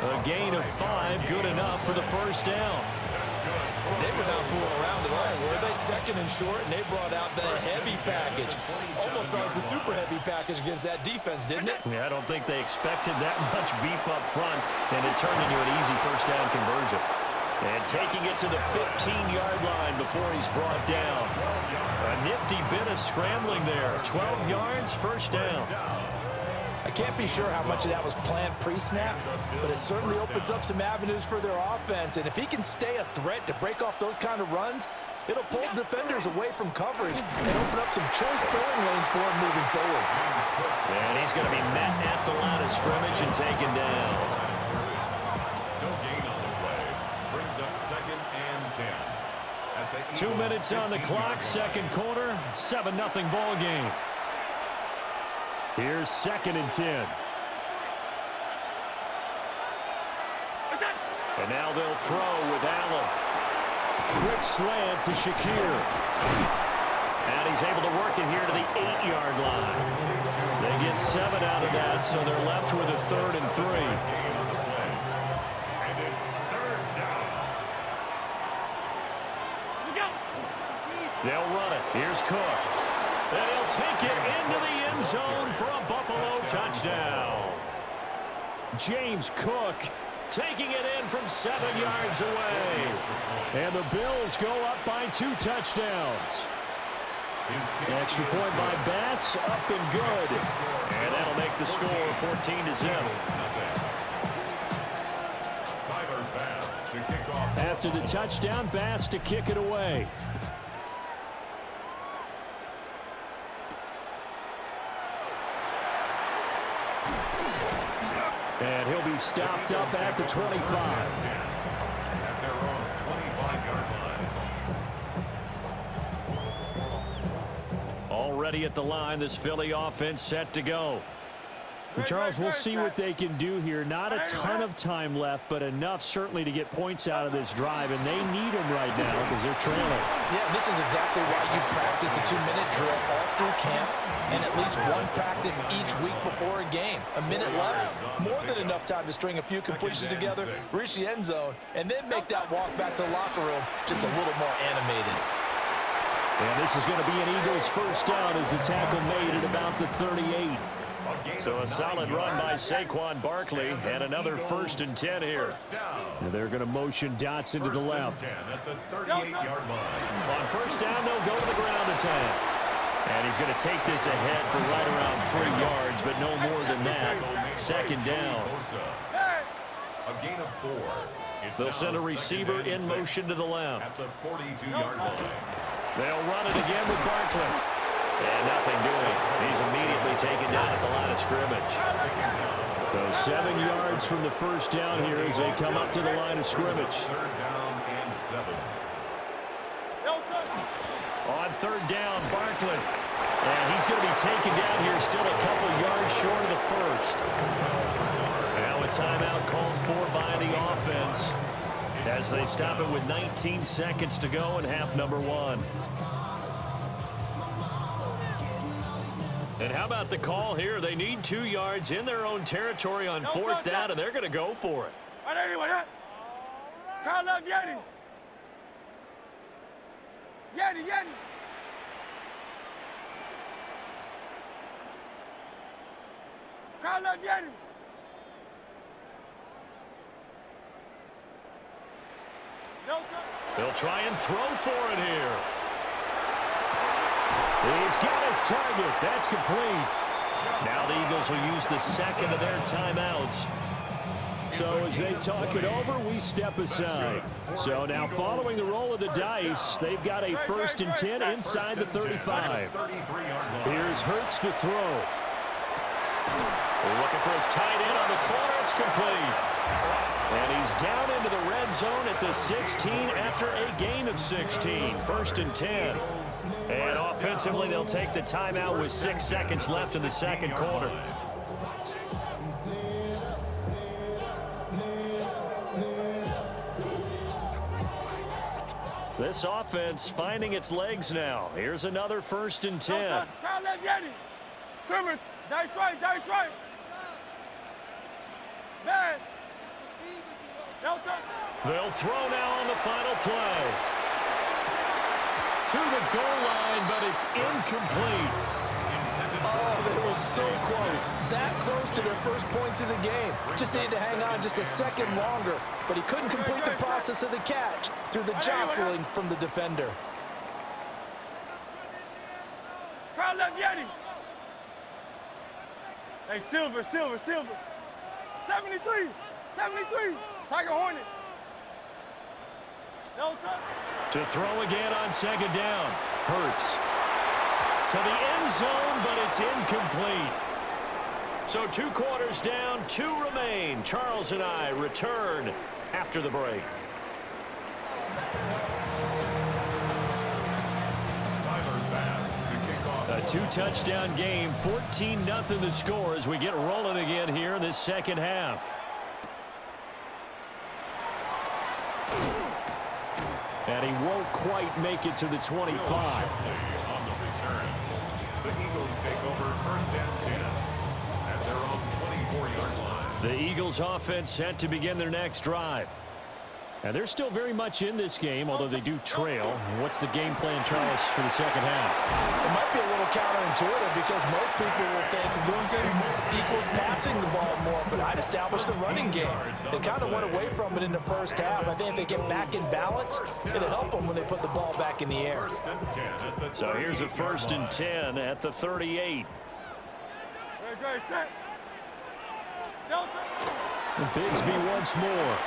A gain of 5, good enough for the first down. They were not fooling around at all, were they? Second and short, and they brought out the heavy package. Almost like the super heavy package against that defense, didn't it? Yeah, I don't think they expected that much beef up front, and it turned into an easy first down conversion. And taking it to the 15-yard line before he's brought down. A nifty bit of scrambling there. 12 yards, first down. I can't be sure how much of that was planned pre-snap, but it certainly opens up some avenues for their offense. And if he can stay a threat to break off those kind of runs, it'll pull defenders away from coverage and open up some choice throwing lanes for him moving forward. And he's going to be met at the line of scrimmage and taken down. No gain on the play. Brings up 2nd and 10. 2 minutes on the clock, second quarter, 7-0 ball game. Here's 2nd and 10. And now they'll throw with Allen. Quick slant to Shakir. And he's able to work it here to the 8-yard line. They get 7 out of that, so they're left with a 3rd and 3. They'll run it. Here's Cook. And he'll take it into the end zone for a Buffalo touchdown. James Cook taking it in from 7 yards away. And the Bills go up by 2 touchdowns. Extra point by Bass, up and good. And that'll make the score 14-0. After the touchdown, Bass to kick it away. And he'll be stopped up at the 25. At their own 25-yard line. Already at the line, this Philly offense set to go. And Charles, we'll see what they can do here. Not a ton of time left, but enough certainly to get points out of this drive, and they need them right now because they're trailing. Yeah, this is exactly why you practice a 2-minute drill all through camp and at least one practice each week before a game. A minute left, more than enough time to string a few completions together, reach the end zone, and then make that walk back to the locker room just a little more animated. And this is going to be an Eagles first down as the tackle made at about the 38. So a solid run by Saquon Barkley and another 1st and 10 here. And they're going to motion Dotson to the left. At the 38-yard line. On first down, they'll go to the ground attack. And he's going to take this ahead for right around 3 yards, but no more than that. 2nd down. A gain of 4. They'll send a receiver in motion to the left. At the 42-yard line. They'll run it again with Barkley. And nothing doing. He's immediately taken down at the line of scrimmage. So 7 yards from the first down here as they come up to the line of scrimmage. 3rd down and 7. On 3rd down, Barkley. And he's going to be taken down here still a couple yards short of the first. Now a timeout called for by the offense as they stop it with 19 seconds to go in half number 1. And how about the call here? They need 2 yards in their own territory on 4th down, and they're going to go for it. They'll try and throw for it here. He's got his target. That's complete. Now the Eagles will use the second of their timeouts. So as they talk it over, we step aside. So now following the roll of the dice, they've got a 1st and 10 inside the 35. Here's Hurts to throw. Looking for his tight end on the corner. It's complete. And he's down into the red zone at the 16 after a gain of 16. 1st and 10. And offensively, they'll take the timeout with 6 seconds left in the second quarter. This offense finding its legs now. Here's another 1st and 10. They'll throw now on the final play. To the goal line, but it's incomplete. Oh, they were so close. That close to their first points of the game. Just needed to hang on just a second longer, but he couldn't complete the process of the catch through the jostling from the defender. Crowd left Yeti. Hey, Silver. 73. Tiger Hornet. No touch. To throw again on second down. Hurts. To the end zone, but it's incomplete. So 2 quarters down, 2 remain. Charles and I return after the break. A 2-touchdown game, 14-0 the score as we get rolling again here in this second half. And he won't quite make it to the 25. On the return, the Eagles take over first and 10 at their own 24-yard line. The Eagles offense set to begin their next drive. And they're still very much in this game, although they do trail. What's the game plan, Charles, for the second half? It might be a little counterintuitive because most people will think losing equals passing the ball more, but I'd establish the running game. They kind of went away from it in the first half. I think if they get back in balance, it'll help them when they put the ball back in the air. So here's a 1st and 10 at the 38. Great, set. Delta. Bigsby once more.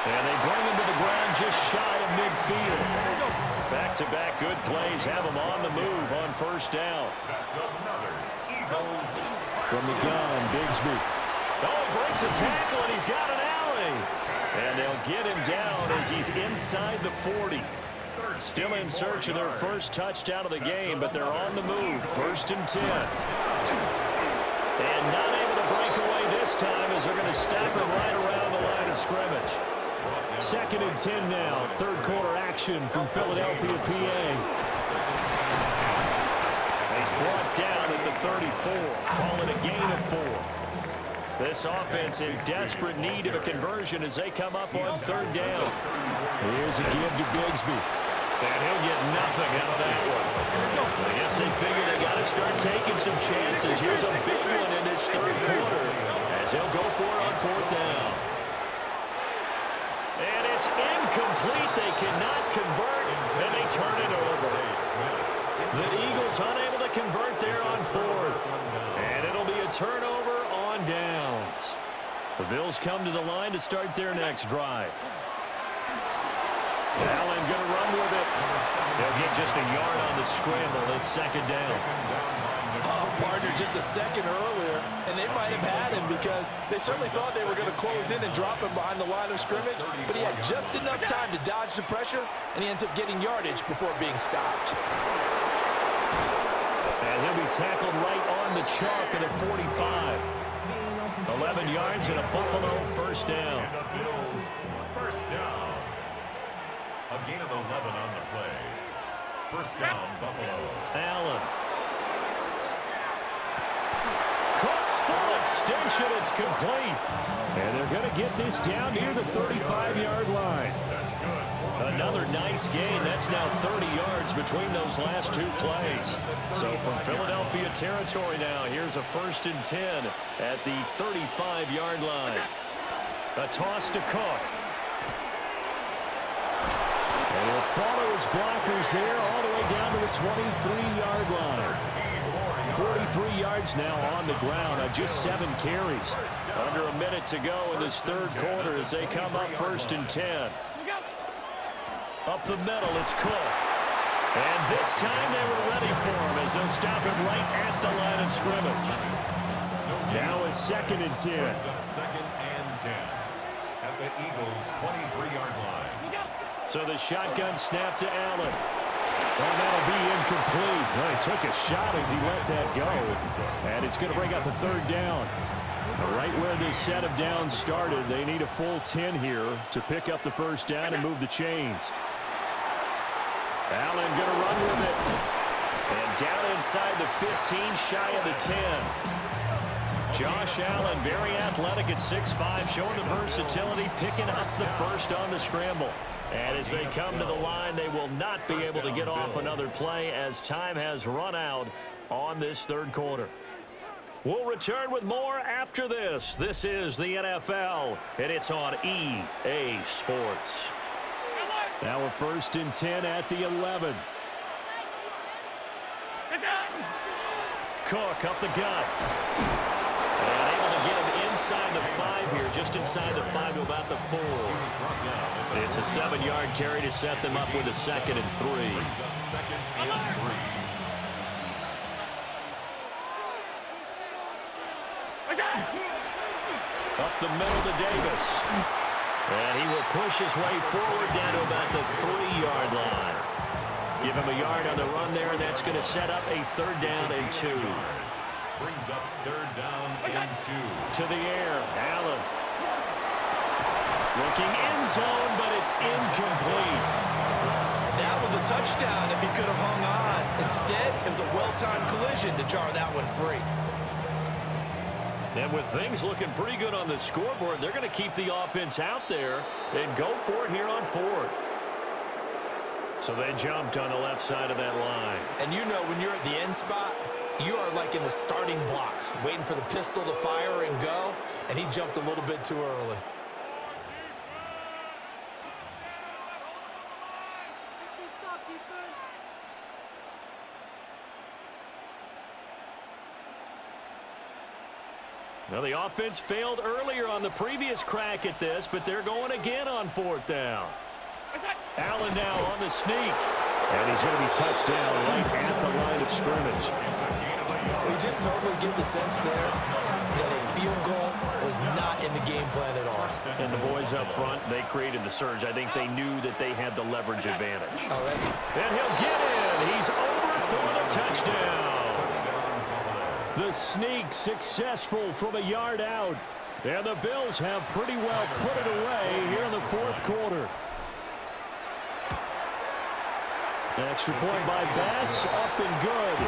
And they bring him to the ground just shy of midfield. Back-to-back good plays have him on the move on first down. That's another Eagles. From the gun, Bigsby. Oh, he breaks a tackle, and he's got an alley. And they'll get him down as he's inside the 40. Still in search of their first touchdown of the game, but they're on the move. 1st and 10. And not able to break away this time as they're going to stop him right around the line of scrimmage. 2nd and 10 now. 3rd quarter action from Philadelphia, PA. He's brought down at the 34. Call it a gain of 4. This offense in desperate need of a conversion as they come up on 3rd down. Here's a give to Bigsby. And he'll get nothing out of that one. I guess they figure they got to start taking some chances. Here's a big one in this 3rd quarter as he'll go for it on 4th down. And it's incomplete. They cannot convert, and they turn it over. The Eagles unable to convert there on 4th. And it'll be a turnover on downs. The Bills come to the line to start their next drive. Allen going to run with it. He'll get just a yard on the scramble. It's 2nd down. Oh, partner, just a second earlier, and they might have had him because they certainly thought they were going to close in and drop him behind the line of scrimmage, but he had just enough time to dodge the pressure, and he ends up getting yardage before being stopped. And he'll be tackled right on the chalk at the 45. 11 yards and a Buffalo 1st down. And the Bills, 1st down. A gain of 11 on the play. 1st down, Buffalo. Allen. Cook's full extension. It's complete. And they're going to get this down near the 35-yard line. That's good. Another nice gain. That's now 30 yards between those last 2 plays. So from Philadelphia territory now, here's a 1st and 10 at the 35-yard line. A toss to Cook. And he'll follow his blockers there all the way down to the 23-yard line. 43 yards now on the ground on just 7 carries. Under a minute to go in this 3rd quarter as they come up 1st and 10. Up the middle, it's Cook. And this time they were ready for him as they'll stop him right at the line of scrimmage. Now is 2nd and 10. Brings up 2nd and 10 at the Eagles' 23-yard line. So the shotgun snap to Allen. Well, that'll be incomplete. Well, he took a shot as he let that go. And it's going to bring up a 3rd down. Right where this set of downs started, they need a full 10 here to pick up the 1st down and move the chains. Allen going to run with it. And down inside the 15, shy of the 10. Josh Allen, very athletic at 6'5", showing the versatility, picking up the first on the scramble. And as they come to the line, they will not be able to get off another play as time has run out on this third quarter. We'll return with more after this. This is the NFL, and it's on EA Sports. Now we're 1st and 10 at the 11. Cook up the gut. And able to get him inside the 5 here, just inside the 5 to about the 4. It's a 7-yard carry to set them up with a 2nd and 3. Up the middle to Davis. And he will push his way forward down to about the 3-yard line. Give him a yard on the run there, and that's going to set up a 3rd down and 2. Brings up 3rd down and 2. To the air, Allen. Looking end zone, but it's incomplete. That was a touchdown if he could have hung on. Instead, it was a well-timed collision to jar that one free. And with things looking pretty good on the scoreboard, they're going to keep the offense out there and go for it here on 4th. So they jumped on the left side of that line. And you know when you're at the end spot, you are like in the starting blocks, waiting for the pistol to fire and go, and he jumped a little bit too early. Well, the offense failed earlier on the previous crack at this, but they're going again on 4th down. Allen now on the sneak. And he's going to be touched down right at the line of scrimmage. We just totally get the sense there that a field goal was not in the game plan at all. And the boys up front, they created the surge. I think they knew that they had the leverage advantage. Oh, that's... And he'll get in. He's over for the touchdown. The sneak successful from a yard out. And the Bills have pretty well put it away here in the 4th quarter. Extra point by Bass, up and good.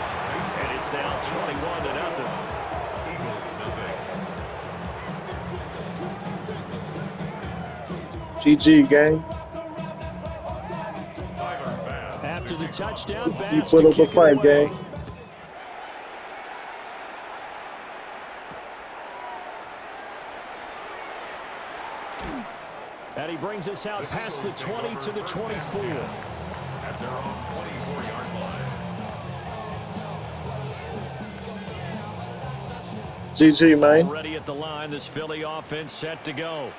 And it's now 21-0. GG, gang. After the touchdown, Bass You put up a fight, gang. And he brings us out past the 20 to the 24. At their own 24-yard line. GG, man. Already at the line, this Philly offense set to go.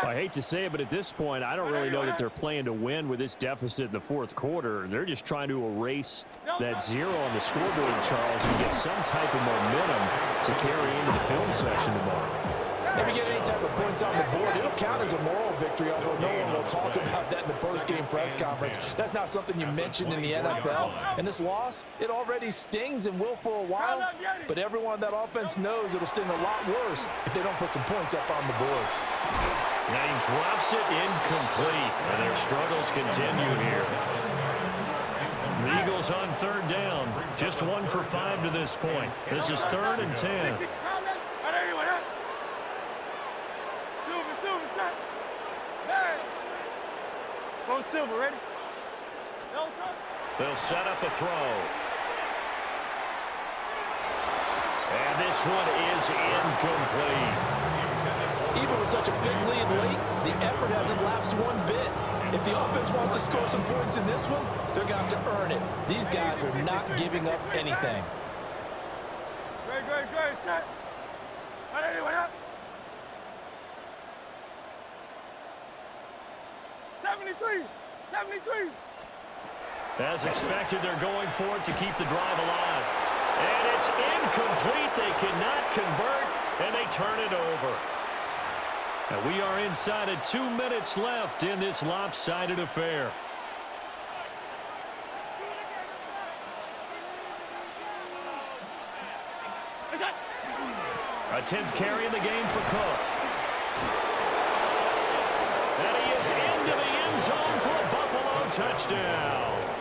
I hate to say it, but at this point, I don't really know that they're playing to win with this deficit in the 4th quarter. They're just trying to erase that 0 on the scoreboard, Charles, and get some type of momentum to carry into the film session tomorrow. If you get any type of points on the board, it'll count as a moral victory, although no one will talk about that in the post-game press conference. That's not something you mentioned in the NFL. And this loss, it already stings and will for a while, but everyone on that offense knows it'll sting a lot worse if they don't put some points up on the board. Now he drops it incomplete, and their struggles continue here. The Eagles on 3rd down, just 1 for 5 to this point. This is 3rd and 10. Go Silver, ready? They'll set up a throw. And this one is incomplete. Even with such a big lead late, the effort hasn't lapsed one bit. If the offense wants to score some points in this one, they're going to have to earn it. These guys are not giving up anything. Great, set. Anyway, up. 73. As expected, they're going for it to keep the drive alive. And it's incomplete. They cannot convert, and they turn it over. And we are inside of 2 minutes left in this lopsided affair. A 10th carry in the game for Cook. And he is into the end zone for a Buffalo touchdown.